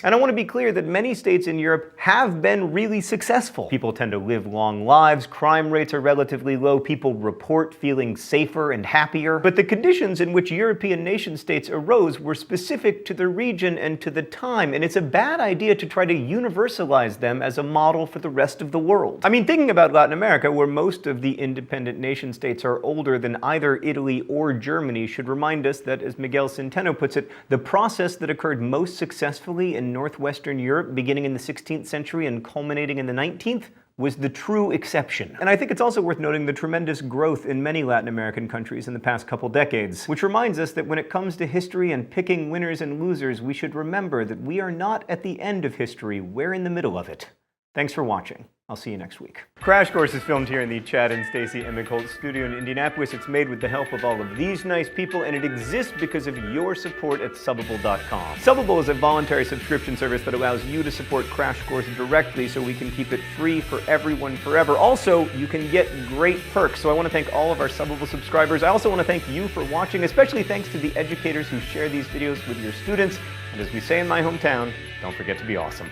And I want to be clear that many states in Europe have been really successful. People tend to live long lives, crime rates are relatively low, people report feeling safer and happier. But the conditions in which European nation-states arose were specific to the region and to the time, and it's a bad idea to try to universalize them as a model for the rest of the world. I mean, thinking about Latin America, where most of the independent nation-states are older than either Italy or Germany, should remind us that, as Miguel Centeno puts it, the process that occurred most successfully in northwestern Europe beginning in the 16th century and culminating in the 19th was the true exception. And I think it's also worth noting the tremendous growth in many Latin American countries in the past couple decades, which reminds us that when it comes to history and picking winners and losers, we should remember that we are not at the end of history, we're in the middle of it. Thanks for watching. I'll see you next week. Crash Course is filmed here in the Chad and Stacy Emigholt studio in Indianapolis. It's made with the help of all of these nice people, and it exists because of your support at Subbable.com. Subbable is a voluntary subscription service that allows you to support Crash Course directly so we can keep it free for everyone forever. Also, you can get great perks, so I want to thank all of our Subbable subscribers. I also want to thank you for watching, especially thanks to the educators who share these videos with your students. And as we say in my hometown, don't forget to be awesome.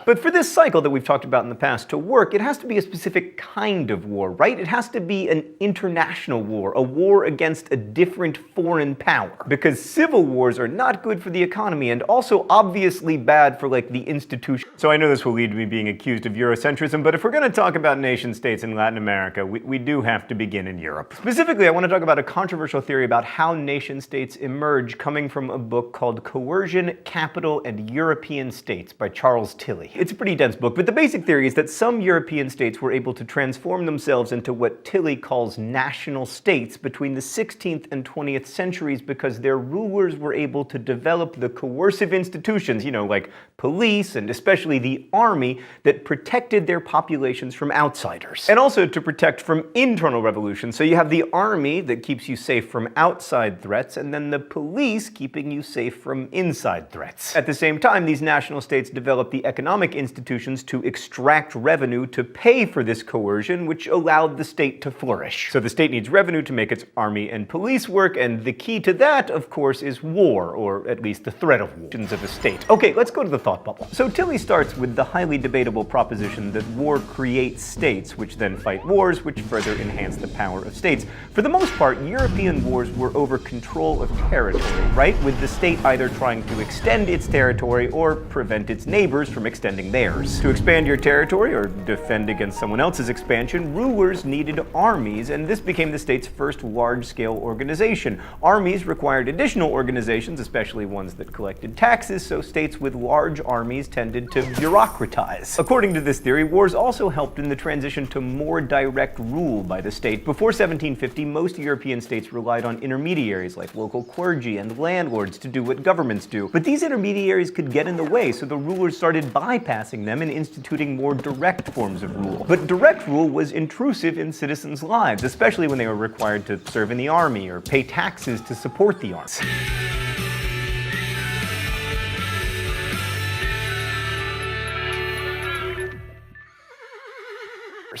But for this cycle that we've talked about in the past to work, it has to be a specific kind of war, right? It has to be an international war, a war against a different foreign power. Because civil wars are not good for the economy and also obviously bad for, like, the institution. So I know this will lead to me being accused of Eurocentrism, but if we're going to talk about nation-states in Latin America, we do have to begin in Europe. Specifically, I want to talk about a controversial theory about how nation-states emerge coming from a book called Coercion, Capital, and European States by Charles Tilly. It's a pretty dense book, but the basic theory is that some European states were able to transform themselves into what Tilly calls national states between the 16th and 20th centuries because their rulers were able to develop the coercive institutions, like police and especially the army, that protected their populations from outsiders. And also to protect from internal revolutions. So you have the army that keeps you safe from outside threats, and then the police keeping you safe from inside threats. At the same time, these national states developed the economic institutions to extract revenue to pay for this coercion, which allowed the state to flourish. So the state needs revenue to make its army and police work, and the key to that, of course, is war, or at least the threat of war of the state. Okay, let's go to the thought bubble. So Tilly starts with the highly debatable proposition that war creates states, which then fight wars, which further enhance the power of states. For the most part, European wars were over control of territory, right? With the state either trying to extend its territory or prevent its neighbors from extending theirs. To expand your territory or defend against someone else's expansion, rulers needed armies, and this became the state's first large-scale organization. Armies required additional organizations, especially ones that collected taxes, so states with large armies tended to bureaucratize. According to this theory, wars also helped in the transition to more direct rule by the state. Before 1750, most European states relied on intermediaries like local clergy and landlords to do what governments do. But these intermediaries could get in the way, so the rulers started bypassing them and instituting more direct forms of rule. But direct rule was intrusive in citizens' lives, especially when they were required to serve in the army or pay taxes to support the army.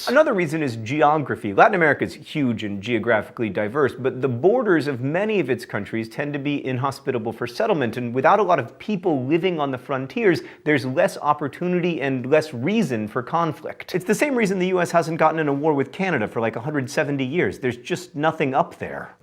Another reason is geography. Latin America is huge and geographically diverse, but the borders of many of its countries tend to be inhospitable for settlement, and without a lot of people living on the frontiers, there's less opportunity and less reason for conflict. It's the same reason the US hasn't gotten in a war with Canada for like 170 years. There's just nothing up there.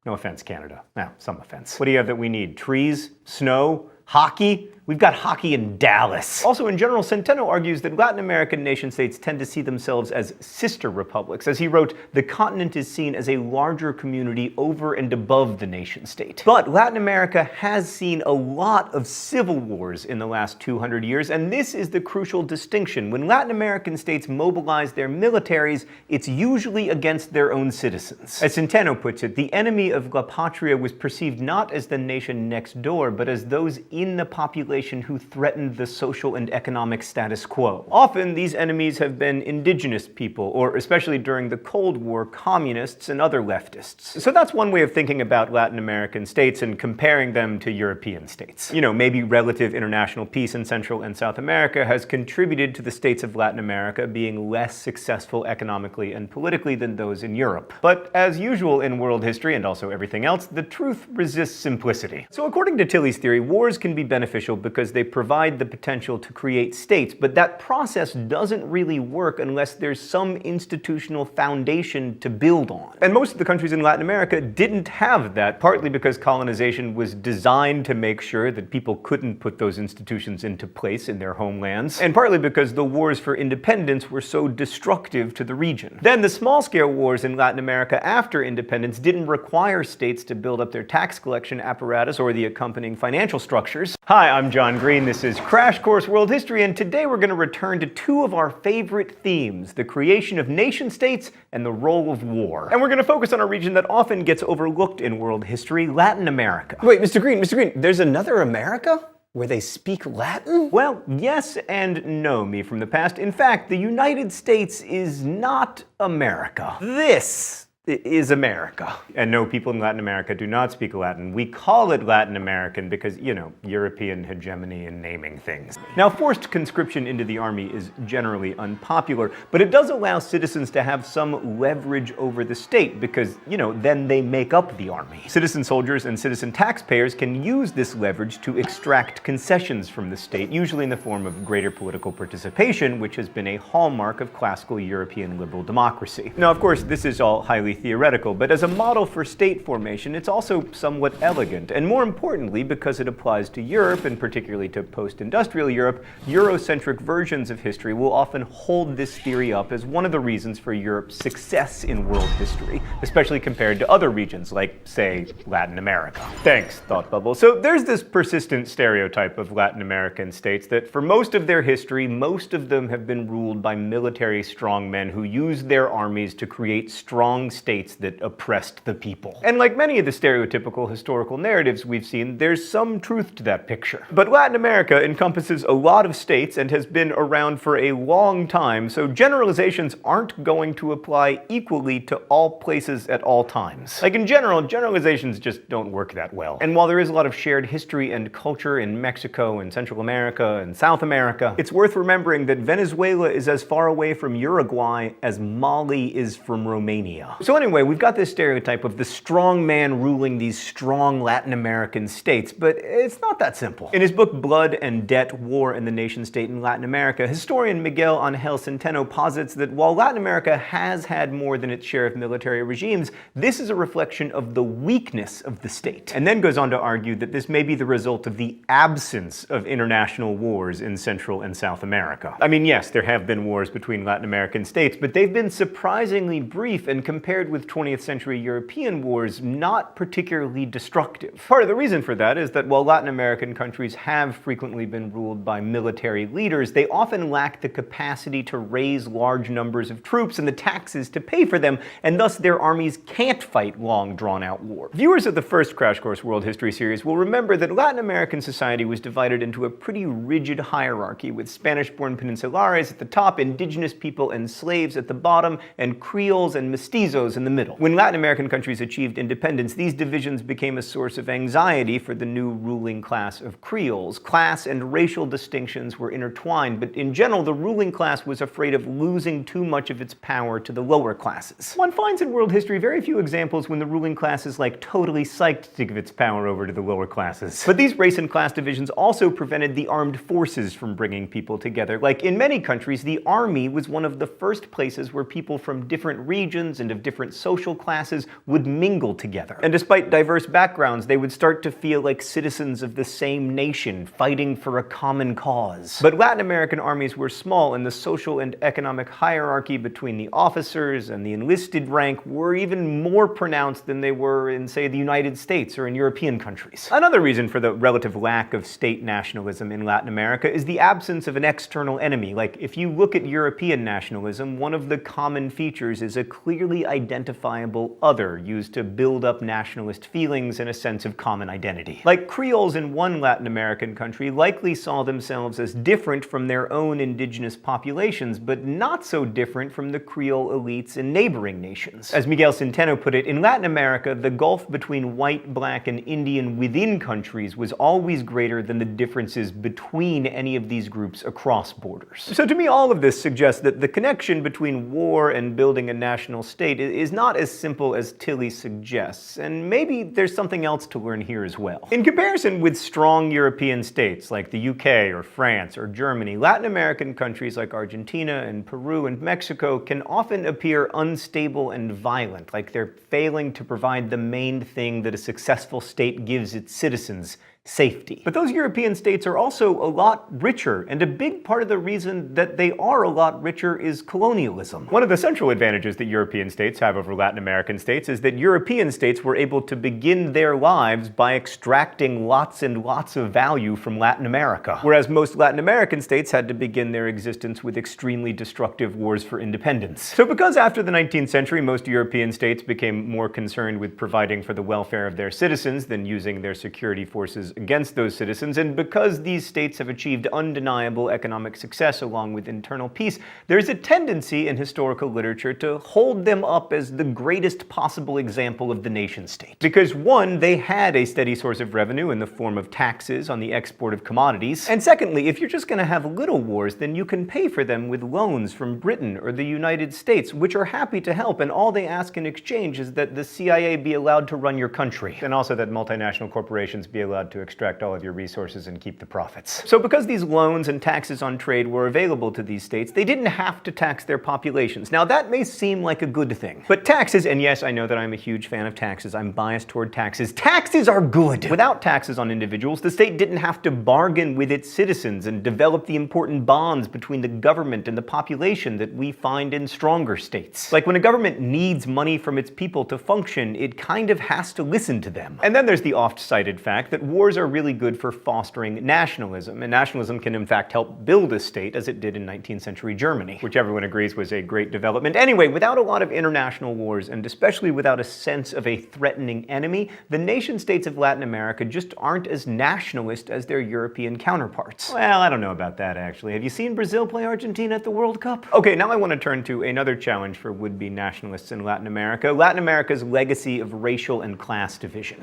No offense, Canada. Now, some offense. What do you have that we need? Trees? Snow? Hockey? We've got hockey in Dallas. Also, in general, Centeno argues that Latin American nation-states tend to see themselves as sister republics. As he wrote, the continent is seen as a larger community over and above the nation-state. But Latin America has seen a lot of civil wars in the last 200 years, and this is the crucial distinction. When Latin American states mobilize their militaries, it's usually against their own citizens. As Centeno puts it, the enemy of La Patria was perceived not as the nation next door, but as those in the population population who threatened the social and economic status quo. Often, these enemies have been indigenous people, or especially during the Cold War, communists and other leftists. So that's one way of thinking about Latin American states and comparing them to European states. You know, maybe relative international peace in Central and South America has contributed to the states of Latin America being less successful economically and politically than those in Europe. But as usual in world history and also everything else, the truth resists simplicity. So according to Tilley's theory, wars can be beneficial because they provide the potential to create states, but that process doesn't really work unless there's some institutional foundation to build on. And most of the countries in Latin America didn't have that, partly because colonization was designed to make sure that people couldn't put those institutions into place in their homelands, and partly because the wars for independence were so destructive to the region. Then the small-scale wars in Latin America after independence didn't require states to build up their tax collection apparatus or the accompanying financial structures. Hi, I'm John Green. This is Crash Course World History, and today we're going to return to two of our favorite themes, the creation of nation-states and the role of war. And we're going to focus on a region that often gets overlooked in world history, Latin America. Wait, Mr. Green, there's another America? Where they speak Latin? Well, yes and no, me from the past. In fact, the United States is not America. This is America. And no, people in Latin America do not speak Latin. We call it Latin American because, you know, European hegemony in naming things. Now, forced conscription into the army is generally unpopular, but it does allow citizens to have some leverage over the state because, you know, then they make up the army. Citizen soldiers and citizen taxpayers can use this leverage to extract concessions from the state, usually in the form of greater political participation, which has been a hallmark of classical European liberal democracy. Now, of course, this is all highly theoretical, but as a model for state formation, it's also somewhat elegant, and more importantly, because it applies to Europe, and particularly to post-industrial Europe, Eurocentric versions of history will often hold this theory up as one of the reasons for Europe's success in world history, especially compared to other regions like, say, Latin America. Thanks, Thought Bubble. So there's this persistent stereotype of Latin American states that for most of their history, most of them have been ruled by military strongmen who used their armies to create strong states that oppressed the people. And like many of the stereotypical historical narratives we've seen, there's some truth to that picture. But Latin America encompasses a lot of states and has been around for a long time, so generalizations aren't going to apply equally to all places at all times. Like in general, generalizations just don't work that well. And while there is a lot of shared history and culture in Mexico and Central America and South America, it's worth remembering that Venezuela is as far away from Uruguay as Mali is from Romania. So anyway, we've got this stereotype of the strong man ruling these strong Latin American states, but it's not that simple. In his book Blood and Debt, War and the Nation-State in Latin America, historian Miguel Ángel Centeno posits that while Latin America has had more than its share of military regimes, this is a reflection of the weakness of the state. And then goes on to argue that this may be the result of the absence of international wars in Central and South America. I mean, yes, there have been wars between Latin American states, but they've been surprisingly brief and compared with 20th century European wars, not particularly destructive. Part of the reason for that is that while Latin American countries have frequently been ruled by military leaders, they often lack the capacity to raise large numbers of troops and the taxes to pay for them, and thus their armies can't fight long, drawn-out war. Viewers of the first Crash Course World History series will remember that Latin American society was divided into a pretty rigid hierarchy, with Spanish-born peninsulares at the top, indigenous people and slaves at the bottom, and Creoles and mestizos in the middle. When Latin American countries achieved independence, these divisions became a source of anxiety for the new ruling class of Creoles. Class and racial distinctions were intertwined, but in general, the ruling class was afraid of losing too much of its power to the lower classes. One finds in world history very few examples when the ruling class is like totally psyched to give its power over to the lower classes. But these race and class divisions also prevented the armed forces from bringing people together. Like in many countries, the army was one of the first places where people from different regions and of different social classes would mingle together. And despite diverse backgrounds, they would start to feel like citizens of the same nation, fighting for a common cause. But Latin American armies were small, and the social and economic hierarchy between the officers and the enlisted rank were even more pronounced than they were in, say, the United States or in European countries. Another reason for the relative lack of state nationalism in Latin America is the absence of an external enemy. Like, if you look at European nationalism, one of the common features is a clearly self-identifiable other used to build up nationalist feelings and a sense of common identity. Like Creoles in one Latin American country likely saw themselves as different from their own indigenous populations, but not so different from the Creole elites in neighboring nations. As Miguel Centeno put it, in Latin America, the gulf between white, black, and Indian within countries was always greater than the differences between any of these groups across borders. So to me, all of this suggests that the connection between war and building a national state is not as simple as Tilly suggests, and maybe there's something else to learn here as well. In comparison with strong European states like the UK or France or Germany, Latin American countries like Argentina and Peru and Mexico can often appear unstable and violent, like they're failing to provide the main thing that a successful state gives its citizens: safety. But those European states are also a lot richer, and a big part of the reason that they are a lot richer is colonialism. One of the central advantages that European states have over Latin American states is that European states were able to begin their lives by extracting lots and lots of value from Latin America, whereas most Latin American states had to begin their existence with extremely destructive wars for independence. So because after the 19th century most European states became more concerned with providing for the welfare of their citizens than using their security forces against those citizens, and because these states have achieved undeniable economic success along with internal peace, there's a tendency in historical literature to hold them up as the greatest possible example of the nation-state. Because one, they had a steady source of revenue in the form of taxes on the export of commodities, and secondly, if you're just going to have little wars, then you can pay for them with loans from Britain or the United States, which are happy to help, and all they ask in exchange is that the CIA be allowed to run your country, and also that multinational corporations be allowed to extract all of your resources and keep the profits. So because these loans and taxes on trade were available to these states, they didn't have to tax their populations. Now that may seem like a good thing, but taxes, and yes, I know that I'm a huge fan of taxes, I'm biased toward taxes. Taxes are good! Without taxes on individuals, the state didn't have to bargain with its citizens and develop the important bonds between the government and the population that we find in stronger states. Like when a government needs money from its people to function, it kind of has to listen to them. And then there's the oft-cited fact that wars are really good for fostering nationalism, and nationalism can in fact help build a state, as it did in 19th century Germany, which everyone agrees was a great development. Anyway, without a lot of international wars, and especially without a sense of a threatening enemy, the nation-states of Latin America just aren't as nationalist as their European counterparts. Well, I don't know about that actually. Have you seen Brazil play Argentina at the World Cup? Okay, now I want to turn to another challenge for would-be nationalists in Latin America: Latin America's legacy of racial and class division.